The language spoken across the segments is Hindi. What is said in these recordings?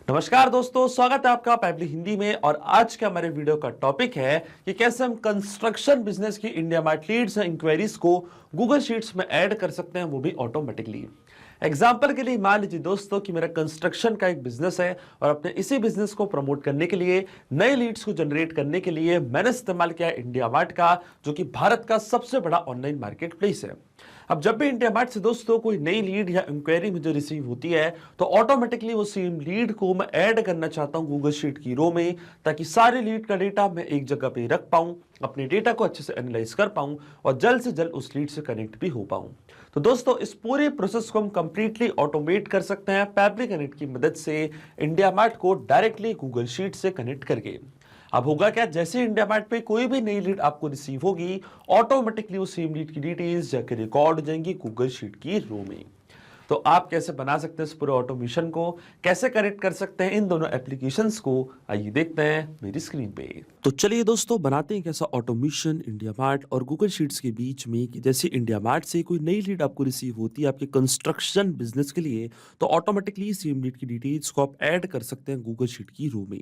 नमस्कार दोस्तों, स्वागत है आपका पैबली हिंदी में। और आज के हमारे वीडियो का टॉपिक है कि कैसे हम कंस्ट्रक्शन बिजनेस की इंडिया मार्ट लीड्स और इंक्वायरीज को गूगल शीट्स में ऐड कर सकते हैं, वो भी ऑटोमेटिकली। एग्जाम्पल के लिए मान लीजिए दोस्तों कि मेरा कंस्ट्रक्शन का एक बिजनेस है और अपने इसी बिजनेस को प्रमोट करने के लिए, नए लीड्स को जनरेट करने के लिए मैंने इस्तेमाल किया इंडिया मार्ट का, जो कि भारत का सबसे बड़ा ऑनलाइन मार्केट प्लेस है। अब जब भी इंडिया मार्ट से दोस्तों कोई नई लीड या इंक्वायरी मुझे रिसीव होती है, तो ऑटोमेटिकली वो सेम लीड को मैं ऐड करना चाहता हूं गूगल शीट की रो में, ताकि सारे लीड का डेटा मैं एक जगह पे रख पाऊं, अपने डेटा को अच्छे से एनालाइज कर पाऊं और जल्द से जल्द उस लीड से कनेक्ट भी हो पाऊं। तो दोस्तों, इस पूरे प्रोसेस को हम कंप्लीटली ऑटोमेट कर सकते हैं पैबली कनेक्ट की मदद से, इंडिया मार्ट को डायरेक्टली गूगल शीट से कनेक्ट करके। अब होगा क्या, जैसे इंडिया मार्ट पे कोई भी नई लीड आपको रिसीव होगी, ऑटोमेटिकली वो सेम लीड की डिटेल्स जाकर रिकॉर्ड हो जाएंगी गूगल शीट की रो में। तो आप कैसे बना सकते हैं इस पूरे ऑटोमेशन को, कैसे कनेक्ट कर सकते हैं इन दोनों एप्लीकेशंस को, आइए देखते हैं मेरी स्क्रीन पे। तो चलिए दोस्तों, बनाते हैं कैसा ऑटोमेशन इंडिया मार्ट और गूगल शीट्स के बीच में कि जैसे इंडिया मार्ट से कोई नई लीड आपको रिसीव होती है आपके कंस्ट्रक्शन बिजनेस के लिए, तो ऑटोमेटिकली सेम लीड की डिटेल्स को आप ऐड कर सकते हैं गूगल शीट की रो में।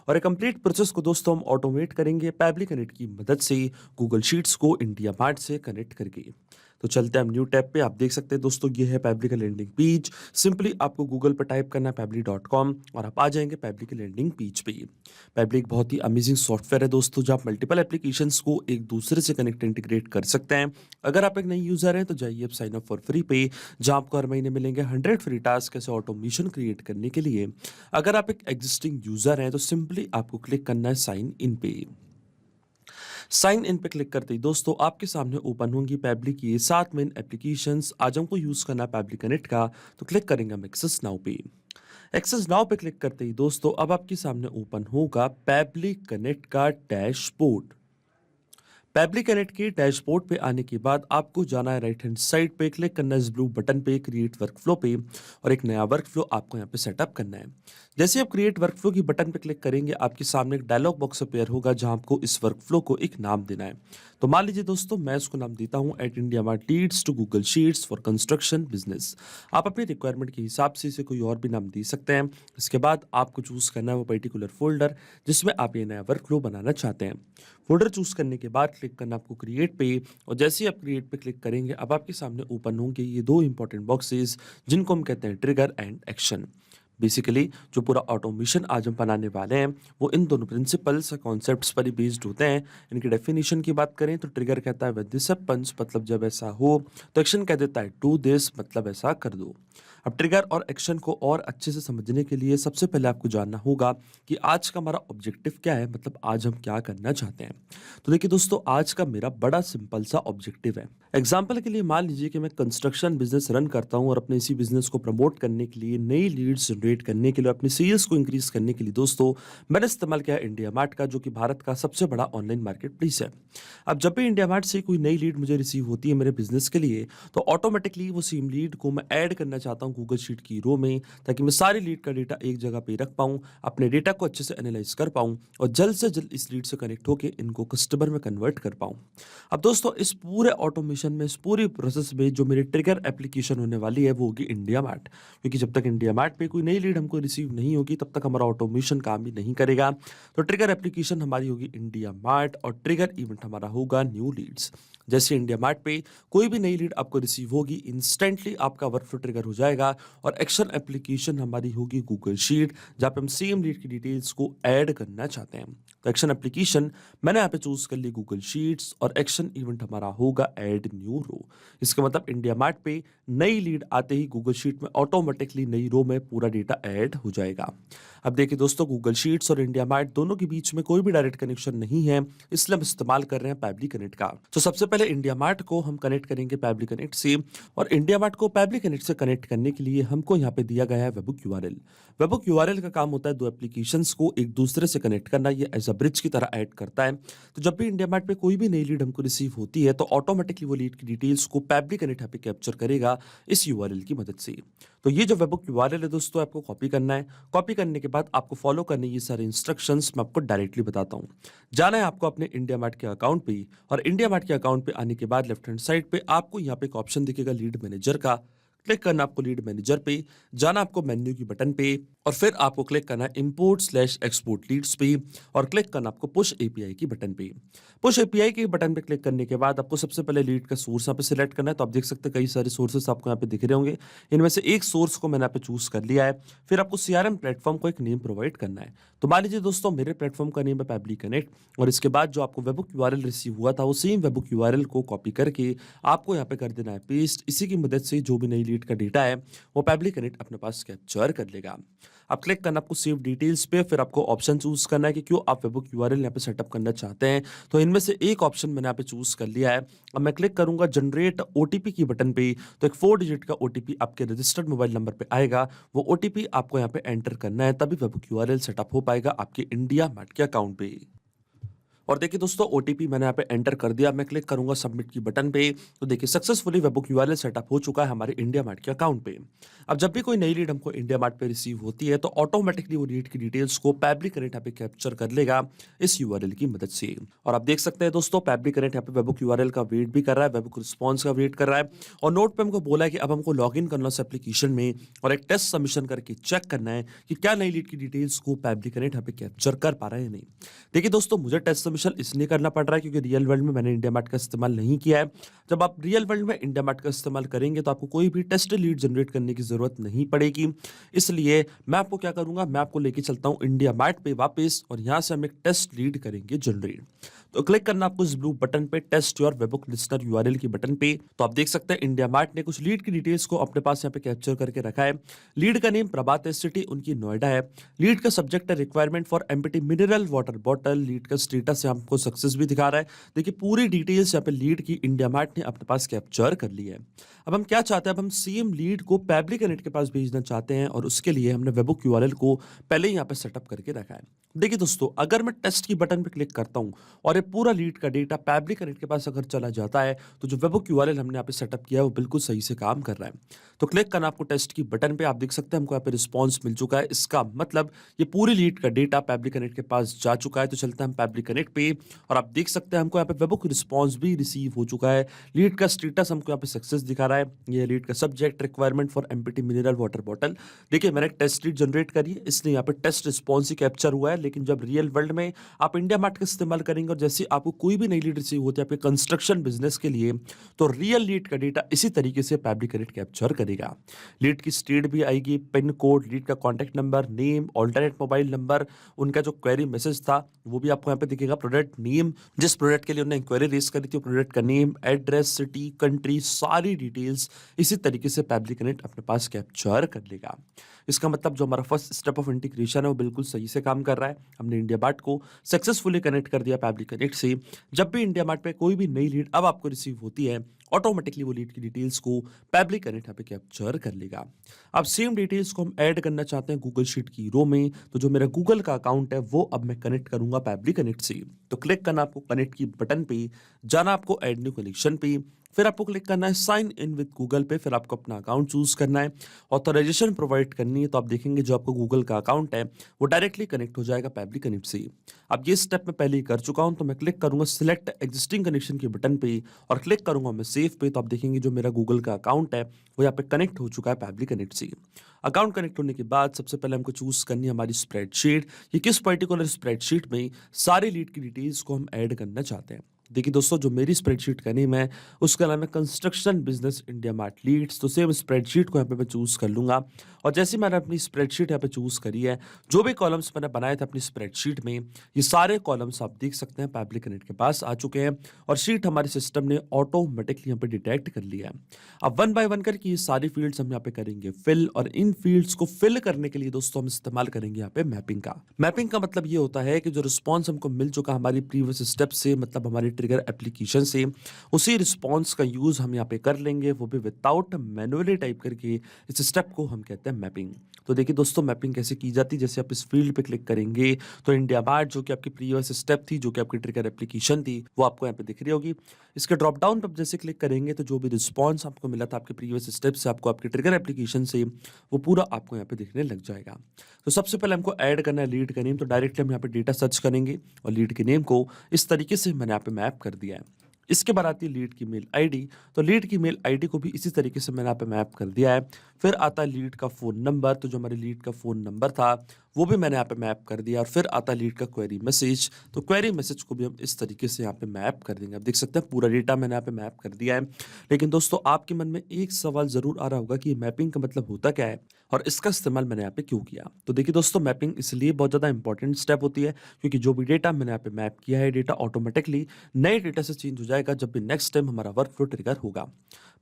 और एक कंप्लीट प्रोसेस को दोस्तों हम ऑटोमेट करेंगे पैबली कनेक्ट की मदद से, गूगल शीट्स को इंडिया मार्ट से कनेक्ट करके। तो चलते हैं हम न्यू टैब पे। आप देख सकते हैं दोस्तों, ये है पैबली का लैंडिंग पेज। सिंपली आपको गूगल पर टाइप करना है पैबली.com और आप आ जाएंगे पैबली के लैंडिंग पेज पे। पैबली एक बहुत ही अमेजिंग सॉफ्टवेयर है दोस्तों, जहाँ आप मल्टीपल एप्लीकेशंस को एक दूसरे से कनेक्ट इंटीग्रेट कर सकते हैं। अगर आप एक नई यूजर हैं तो जाइए आप साइन अप फॉर फ्री पे, जहाँ आपको हर महीने मिलेंगे 100 फ्री टास्क ऐसे ऑटोमेशन क्रिएट करने के लिए। अगर आप एक एग्जिस्टिंग यूजर हैं तो सिंपली आपको क्लिक करना है साइन इन पे। साइन इन पे क्लिक करते ही दोस्तों आपके सामने ओपन होंगी पैबली की 7 मेन एप्लीकेशंस। आज हमको यूज करना है पैबली कनेक्ट का, तो क्लिक करेंगे हम एक्सेस नाउ पे। एक्सेस नाउ पे क्लिक करते ही दोस्तों अब आपके सामने ओपन होगा पैबली कनेक्ट का डैशबोर्ड। पैबली कनेक्ट के डैशबोर्ड पे आने के बाद आपको जाना है राइट हैंड साइड पे, क्लिक करना है इस ब्लू बटन पे क्रिएट वर्कफ्लो पे, और एक नया वर्कफ्लो आपको यहाँ पे सेटअप करना है। जैसे आप क्रिएट वर्कफ्लो की बटन पे क्लिक करेंगे, आपके सामने एक डायलॉग बॉक्स अपेयर होगा जहां आपको इस वर्कफ्लो को एक नाम देना है। तो मान लीजिए दोस्तों, मैं इसको नाम देता हूं at India mart leads to Google sheets for construction business. आप अपनी रिक्वायरमेंट के हिसाब से इसे कोई और भी नाम दे सकते हैं। इसके बाद आपको चूज करना है वो पर्टिकुलर फोल्डर जिसमें आप ये नया वर्कफ्लो बनाना चाहते हैं। फोल्डर चूज करने के बाद क्लिक करना आपको क्रिएट पे, और जैसे ही आप क्रिएट पे क्लिक करेंगे अब आपके सामने ओपन होंगे ये दो इंपॉर्टेंट बॉक्सेस जिनको हम कहते हैं ट्रिगर एंड एक्शन। बेसिकली जो पूरा ऑटोमेशन आज हम बनाने वाले हैं वो इन दोनों प्रिंसिपल्स और कॉन्सेप्ट्स पर ही बेस्ड होते हैं। इनकी डेफिनेशन की बात करें तो ट्रिगर कहता है व्हेन दिस हैपेंस, मतलब जब ऐसा हो, तो एक्शन कह देता है डू दिस, मतलब ऐसा कर दो। अब ट्रिगर और एक्शन को और अच्छे से समझने के लिए सबसे पहले आपको जानना होगा कि आज का हमारा ऑब्जेक्टिव क्या है, मतलब आज हम क्या करना चाहते हैं। तो देखिए दोस्तों, आज का मेरा बड़ा सिंपल सा ऑब्जेक्टिव है। एग्जाम्पल के लिए मान लीजिए कि मैं कंस्ट्रक्शन बिजनेस रन करता हूं और अपने इसी बिजनेस को प्रमोट करने के लिए, नई लीड्स जनरेट करने के लिए, अपने सेल्स को इंक्रीज करने के लिए दोस्तों मैंने इस्तेमाल किया इंडिया मार्ट का, जो कि भारत का सबसे बड़ा ऑनलाइन मार्केट प्लेस है। अब जब भी इंडिया मार्ट से कोई नई लीड मुझे रिसीव होती है मेरे बिजनेस के लिए, तो ऑटोमेटिकली वो सेम लीड को मैं ऐड करना चाहता हूँ गूगल शीट की रो में, ताकि मैं सारी लीड का डेटा एक जगह पे रख पाऊँ, अपने डेटा को अच्छे से एनालाइज कर पाऊँ और जल्द से जल्द इस लीड से कनेक्ट होकर इनको कस्टमर में कन्वर्ट कर पाऊँ। अब दोस्तों, इस पूरे ऑटोमेशन में, इस पूरी प्रोसेस में जो मेरी ट्रिगर एप्लीकेशन होने वाली है वो होगी इंडिया मार्ट, क्योंकि जब तक इंडिया मार्ट पे कोई नई लीड हमको रिसीव नहीं होगी तब तक हमारा ऑटोमेशन काम ही नहीं करेगा। तो ट्रिगर एप्लीकेशन हमारी होगी इंडिया मार्ट और ट्रिगर इवेंट हमारा होगा न्यू लीड्स। जैसे इंडिया मार्ट पे कोई भी नई लीड आपको रिसीव होगी, इंस्टेंटली आपका वर्कफ्लो ट्रिगर हो जाएगा, और एक्शन एप्लीकेशन हमारी होगी गूगल शीट, जहाँ पे हम सेम लीड की डिटेल्स को ऐड करना चाहते हैं। तो एक्शन एप्लीकेशन मैंने यहाँ पे चूज कर ली गूगल शीट्स, और एक्शन इवेंट हमारा होगा ऐड न्यू रो। इसका मतलब इंडिया मार्ट पे नई लीड आते ही गूगल शीट में ऑटोमेटिकली नई रो में पूरा डेटा ऐड हो जाएगा। अब देखिए दोस्तों, गूगल शीट्स और इंडिया मार्ट दोनों के बीच में कोई भी डायरेक्ट कनेक्शन नहीं है, इसलिए हम इस्तेमाल कर रहे हैं पैबली कनेक्ट का। तो सबसे पहले इंडिया मार्ट को हम कनेक्ट करेंगे पैबली कनेक्ट से, और इंडिया मार्ट को पैबली कनेक्ट से कनेक्ट करने के लिए हमको यहाँ पे दिया गया है वेबुक यूआरएल। वेबुक यूआरएल का काम होता है दो एप्लीकेशंस को एक दूसरे से कनेक्ट करना, ये एज अ ब्रिज की तरह ऐड करता है। तो जब भी इंडिया मार्ट पे कोई भी नई लीड हमको रिसीव होती है तो ऑटोमेटिकली वो लीड की डिटेल्स को पैबली कनेक्ट यहाँ पे कैप्चर करेगा इस यूआरएल की मदद से। तो ये जो वेबुक यूआरएल है दोस्तों, आपको कॉपी करना है। कॉपी करने के बाद आपको फॉलो करने ये सारे इंस्ट्रक्शंस मैं आपको डायरेक्टली बताता हूँ। जाना है आपको अपने इंडिया मार्ट के अकाउंट पे, और इंडिया मार्ट के अकाउंट पे आने के बाद लेफ्ट हैंड साइड पे आपको यहाँ पे एक ऑप्शन दिखेगा लीड मैनेजर का। क्लिक करना आपको लीड मैनेजर पे, जाना आपको मेन्यू की बटन पे और फिर आपको क्लिक करना है इंपोर्ट/एक्सपोर्ट लीड्स पे और क्लिक करना आपको पुश एपीआई की बटन पे। पुश एपीआई के बटन पे क्लिक करने के बाद आपको सबसे पहले लीड का सोर्स यहाँ पे सिलेक्ट करना है। तो आप देख सकते हैं कई सारे सोर्सेस आपको यहाँ पे दिख रहे होंगे, इनमें से एक सोर्स को मैंने यहाँ पे चूज कर लिया है। फिर आपको सीआरएम प्लेटफॉर्म को एक नेम प्रोवाइड करना है। तो मान लीजिए दोस्तों मेरे प्लेटफॉर्म का नेम है पैबली कनेक्ट और इसके बाद जो आपको वेबुक यूआरएल रिसीव हुआ था वो सेम वेबुक यूआरएल को कॉपी करके आपको यहाँ पे कर देना है पेस्ट। इसी की मदद से जो भी नई लीड का डेटा है वो पैबली कनेक्ट अपने पास कैप्चर कर लेगा। अब क्लिक करना आपको सेव डिटेल्स पे, फिर आपको ऑप्शन चूज करना है कि क्यों आप वेबुक यूआरएल यहाँ पे सेटअप करना चाहते हैं। तो इनमें से एक ऑप्शन मैंने यहाँ पे चूज कर लिया है। अब मैं क्लिक करूंगा जनरेट ओटीपी की बटन पे, तो एक 4 डिजिट का ओटीपी आपके रजिस्टर्ड मोबाइल नंबर पे आएगा। वो ओटीपी आपको यहाँ पे एंटर करना है, तभी वेबुक यूआरएल सेटअप हो पाएगा आपके इंडिया मार्ट के अकाउंट पे। और देखिए दोस्तों ओटीपी मैंने यहाँ पे एंटर कर दिया। मैं क्लिक करूंगा सबमिट की बटन पे, तो देखिए सक्सेसफुली वेबुक यूआरएल सेटअप हो चुका है हमारे इंडिया मार्ट के अकाउंट पे। अब जब भी कोई नई लीड हमको इंडिया मार्ट पे रिसीव होती है तो ऑटोमेटिकली वो लीड की डिटेल्स को पैबली कनेक्ट यहाँ पे कैप्चर कर लेगा इस यूआरएल की मदद से। और आप देख सकते हैं दोस्तों पैबली कनेक्ट यहाँ पे वेबुक यूआरएल का वेट भी कर रहा है, वेबुक रिस्पॉन्स का वेट कर रहा है। और नोट पे हमको बोला है कि अब हमको लॉग इन करना उस एप्लीकेशन में और एक टेस्ट सबमिशन करके चेक करना है कि क्या नई लीड की डिटेल्स को पैबली कनेक्ट यहाँ पे कैप्चर कर पा रहा है या नहीं। देखिए दोस्तों मुझे टेस्ट सबमिशन इसलिए करना पड़ रहा है क्योंकि रियल वर्ल्ड में मैंने इंडिया मार्ट का इस्तेमाल नहीं किया है। जब आप रियल वर्ल्ड में इंडिया मार्ट का इस्तेमाल करेंगे तो आपको कोई भी टेस्ट लीड जनरेट करने की जरूरत नहीं पड़ेगी। इसलिए मैं आपको क्या करूंगा, मैं आपको लेके चलता हूं इंडिया मार्ट पे वापस और यहां से हम एक टेस्ट लीड करेंगे जनरेट। तो क्लिक करना आपको इस ब्लू बटन पे test your webhook listener URL की बटन पे। तो आप देख सकते हैं इंडिया मार्ट ने कुछ लीड की डिटेल्स को अपने पास यहाँ पे कैप्चर करके रखा है। लीड का नेम प्रभात है, सिटी उनकी नोएडा है। लीड का सब्जेक्ट है requirement for empty mineral water bottle. Lead का स्टेटस हमको सक्सेस भी दिखा रहा है। देखिए पूरी डिटेल्स यहाँ पे लीड की इंडिया मार्ट ने अपने पास कैप्चर कर ली है। अब हम क्या चाहते हैं, अब हम सेम लीड को पैबली कनेक्ट के पास भेजना चाहते हैं और उसके लिए हमने वेबुक यूआरएल को पहले ही यहाँ पे सेटअप करके रखा है। देखिए दोस्तों अगर मैं टेस्ट की बटन पे क्लिक करता हूँ और ये पूरा लीड का डेटा पैबली कनेक्ट के पास अगर चला जाता है तो जो वेबुक यूआरएल हमने यहाँ पे सेटअप किया है वो बिल्कुल सही से काम कर रहा है। तो क्लिक करना आपको टेस्ट की बटन पे, आप देख सकते हैं हमको यहाँ पे रिस्पॉन्स मिल चुका है। इसका मतलब ये पूरी लीड का डेटा पैबली कनेक्ट के पास जा चुका है। तो चलते हैं हम पैबली कनेक्ट पे और आप देख सकते हैं हमको यहाँ पे वेबुक रिस्पॉन्स भी रिसीव हो चुका है। लीड का स्टेटस हमको यहाँ पे सक्सेस दिखा रहा है। ये लीड का subject requirement for empty mineral water bottle. देखिए मैंने टेस्ट लीड जनरेट करी है इसलिए यहाँ पे टेस्ट रिस्पॉन्स ही कैप्चर हुआ है। लेकिन जब रियल वर्ल्ड में आप इंडिया मार्ट का इस्तेमाल करेंगे और जैसे आपको कोई भी नई लीड रिसीव होती है आपके कंस्ट्रक्शन बिजनेस के लिए तो रियल लीड का डेटा इसी तरीके से पैबली कनेक्ट कैप्चर करेगा। लीड की स्टेट भी आएगी, पिन कोड, लीड का contact number, name, alternate mobile number, उनका जो क्वेरी मैसेज था वो भी आपको यहाँ पे दिखेगा, प्रोडक्ट नेम, जिस प्रोडक्ट के लिए उन्होंने इंक्वायरी रेज करी थी प्रोडक्ट का नेम, एड्रेस, सिटी, कंट्री, सारी डिटेल्स इसी तरीके से पैबली कनेक्ट अपने पास कैप्चर कर लेगा। इसका मतलब जो हमारा फर्स्ट स्टेप ऑफ इंटीग्रेशन है वो बिल्कुल सही से काम कर रहा है। हमने इंडिया मार्ट को सक्सेसफुली कनेक्ट कर दिया पैबली कनेक्ट से। जब भी इंडिया मार्ट पे कोई भी नई लीड अब आपको रिसीव होती है ऑटोमेटिकली वो लीड की डिटेल्स को पैबली कनेक्ट यहाँ पे कैप्चर कर लेगा। अब सेम डिटेल्स को हम ऐड करना चाहते हैं गूगल शीट की रो में, तो जो मेरा गूगल का अकाउंट है वो अब मैं कनेक्ट करूंगा पैबली कनेक्ट से। तो क्लिक करना आपको कनेक्ट की बटन पे, जाना आपको ऐड न्यू कनेक्शन पे, फिर आपको क्लिक करना है साइन इन विद गूगल पे, फिर आपको अपना अकाउंट चूज करना है, ऑथराइजेशन प्रोवाइड करनी है। तो आप देखेंगे जो आपको गूगल का अकाउंट है वो डायरेक्टली कनेक्ट हो जाएगा पैबली कनेक्ट से। अब ये स्टेप मैं पहले ही कर चुका हूं तो मैं क्लिक करूंगा सिलेक्ट एग्जिस्टिंग कनेक्शन के बटन पे और क्लिक करूंगा मैं सेव पे। तो आप देखेंगे जो मेरा गूगल का अकाउंट है वो यहाँ पे कनेक्ट हो चुका है पैबली कनेक्ट से। अकाउंट कनेक्ट होने के बाद सबसे पहले हमको चूज करनी है हमारी स्प्रेडशीट, ये किस पर्टिकुलर स्प्रेडशीट में सारी लीड की डिटेल्स को हम ऐड करना चाहते हैं। देखिए दोस्तों जो मेरी स्प्रेडशीट का नेम है उसका नाम है construction business India mart leads. तो सेम स्प्रेडशीट को यहाँ पे मैं चूज कर लूंगा और जैसे मैंने अपनी स्प्रेडशीट यहाँ पे चूज करी है, जो भी कॉलम्स मैंने बनाए थे अपनी स्प्रेडशीट में ये सारे कॉलम्स आप देख सकते हैं पैबली कनेक्ट के पास आ चुके हैं और शीट हमारे सिस्टम ने ऑटोमेटिकली यहाँ पे डिटेक्ट कर लिया है। अब वन बाय वन करके ये सारी फील्ड्स हम यहाँ पे करेंगे फिल और इन फील्ड्स को फिल करने के लिए दोस्तों हम इस्तेमाल करेंगे यहाँ पे मैपिंग का। मैपिंग का मतलब ये होता है कि जो रिस्पॉन्स हमको मिल चुका हमारी प्रीवियस स्टेप से, मतलब हमारी ट्रिगर एप्लीकेशन से, उसी रिस्पॉन्स का यूज हम यहाँ पे कर लेंगे, वो भी विदाउट मैनुअली टाइप करके। इस स्टेप को हम कहते हैं मैपिंग। तो देखिए दोस्तों मैपिंग कैसे की जाती है, जैसे आप इस फील्ड पे क्लिक करेंगे तो इंडिया मार्ट जो कि आपकी प्रीवियस स्टेप थी, जो कि आपकी ट्रिगर एप्लीकेशन थी, वो आपको यहाँ पे दिख रही होगी। इसके ड्रॉप डाउन पर जैसे क्लिक करेंगे तो जो भी रिस्पॉन्स आपको मिला था आपके प्रीवियस स्टेप से, आपको आपकी ट्रिगर एप्लीकेशन से, वो पूरा आपको यहाँ पे दिखने लग जाएगा। तो सबसे पहले हमको ऐड करना है लीड का नेम। तो डायरेक्टली हम यहाँ पे डेटा सर्च करेंगे और लीड के नेम को इस तरीके से मैंने यहाँ पे मैप कर दिया है। इसके बाद आती है लीड की मेल आईडी। तो लीड की मेल आईडी को भी इसी तरीके से मैंने यहाँ पे मैप कर दिया है। फिर आता है लीड का फ़ोन नंबर, तो जो हमारे लीड का फ़ोन नंबर था, वो भी मैंने यहाँ पे मैप कर दिया। और फिर आता है लीड का क्वेरी मैसेज, तो क्वेरी मैसेज को भी हम इस तरीके से यहाँ पे मैप कर देंगे। आप देख सकते हैं पूरा डेटा मैंने यहाँ पे मैप कर दिया है। लेकिन दोस्तों आपके मन में एक सवाल ज़रूर आ रहा होगा कि मैपिंग का मतलब होता क्या है और इसका इस्तेमाल मैंने यहाँ पे क्यों किया? तो देखिए दोस्तों, मैपिंग इसलिए बहुत ज़्यादा इंपॉर्टेंट स्टेप होती है क्योंकि जो भी डेटा मैंने यहाँ पे मैप किया है, डेटा ऑटोमेटिकली नए डेटा से चेंज हो जाएगा जब भी नेक्स्ट टाइम हमारा वर्कफ्लो ट्रिगर होगा।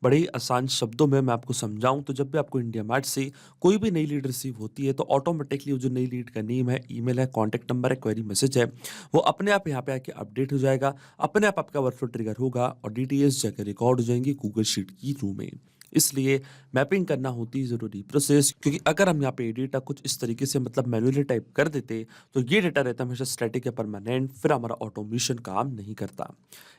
बड़े ही आसान शब्दों में मैं आपको समझाऊं तो जब भी आपको इंडिया मार्ट से कोई भी नई लीड रिसीव होती है तो ऑटोमेटिकली वो जो नई लीड का नेम है, ईमेल है, कॉन्टैक्ट नंबर है, क्वेरी मैसेज है, वो अपने आप यहाँ पे आके अपडेट हो जाएगा। अपने आप आपका वर्कफ्लो ट्रिगर होगा और डिटेल्स जाकर रिकॉर्ड हो जाएंगी गूगल शीट की रो में। इसलिए मैपिंग करना होती है ज़रूरी प्रोसेस, क्योंकि अगर हम यहाँ पे डेटा कुछ इस तरीके से मतलब मैन्युअली टाइप कर देते तो ये डेटा रहता हमेशा स्टैटिक या परमानेंट, फिर हमारा ऑटोमेशन काम नहीं करता।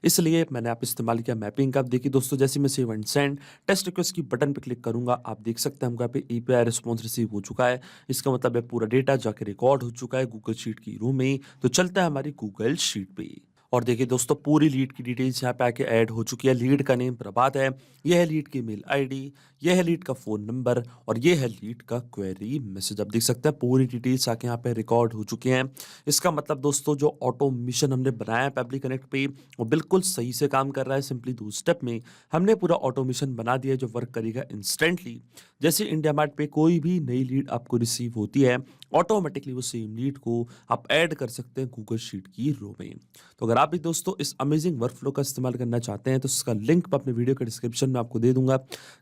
इसलिए मैंने आप इस्तेमाल किया मैपिंग का। आप देखिए दोस्तों, जैसे मैं save and send test request की बटन पे क्लिक करूंगा, आप देख सकते हैं हमको यहाँ पे एपीआई रिस्पॉन्स रिसीव हो चुका है। इसका मतलब है पूरा डेटा जाके रिकॉर्ड हो चुका है गूगल शीट की रो में। तो चलता है हमारी गूगल शीट पे। और देखिए दोस्तों, पूरी लीड की डिटेल्स यहाँ पे आके ऐड हो चुकी है। लीड का नेम प्रभात है, यह है लीड की मेल आईडी, यह है लीड का फ़ोन नंबर और ये है लीड का क्वेरी मैसेज। आप देख सकते हैं पूरी डिटेल्स आके यहाँ पे रिकॉर्ड हो चुकी हैं। इसका मतलब दोस्तों, जो ऑटोमेशन हमने बनाया है पेबली कनेक्ट पे, वो बिल्कुल सही से काम कर रहा है। सिंपली 2 स्टेप में हमने पूरा ऑटोमेशन बना दिया है जो वर्क करेगा इंस्टेंटली। जैसे इंडिया मार्ट पे कोई भी नई लीड आपको रिसीव होती है, ऑटोमेटिकली वो सेम लीड को आप ऐड कर सकते हैं गूगल शीट की रो में। तो अगर आप भी दोस्तों इस अमेजिंग वर्कफ्लो का इस्तेमाल करना चाहते हैं तो इसका लिंक मैं अपने वीडियो के डिस्क्रिप्शन में आपको दे दूंगा,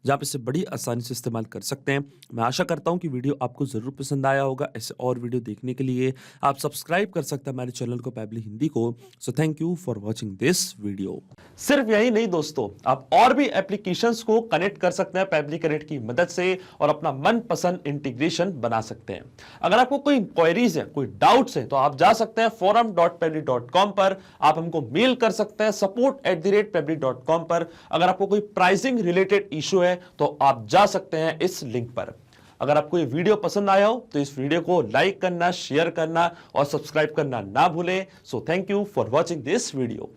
जहाँ पे इसे बड़ी आसानी से इस्तेमाल कर सकते हैं। मैं आशा करता हूँ कि वीडियो आपको ज़रूर पसंद आया होगा। ऐसे और वीडियो देखने के लिए आप सब्सक्राइब कर सकते हैं हमारे चैनल को पेबली हिंदी को। So thank you for watching this video. सिर्फ यही नहीं दोस्तों, आप और भी एप्लीकेशंस को कनेक्ट कर सकते हैं पेबली कनेक्ट की मदद से और अपना मनपसंद इंटीग्रेशन बना सकते हैं। अगर आपको कोई इंक्वायरीज है, कोई डाउट्स है, तो आप जा सकते हैं forum.pebly.com पर। आप हमको मेल कर सकते हैं support@pebly.com पर। अगर आपको कोई प्राइसिंग रिलेटेड इशू है तो आप जा सकते हैं इस लिंक पर। अगर आपको ये वीडियो पसंद आया हो तो इस वीडियो को लाइक करना, शेयर करना और सब्सक्राइब करना ना भूलें। So thank you for watching this video.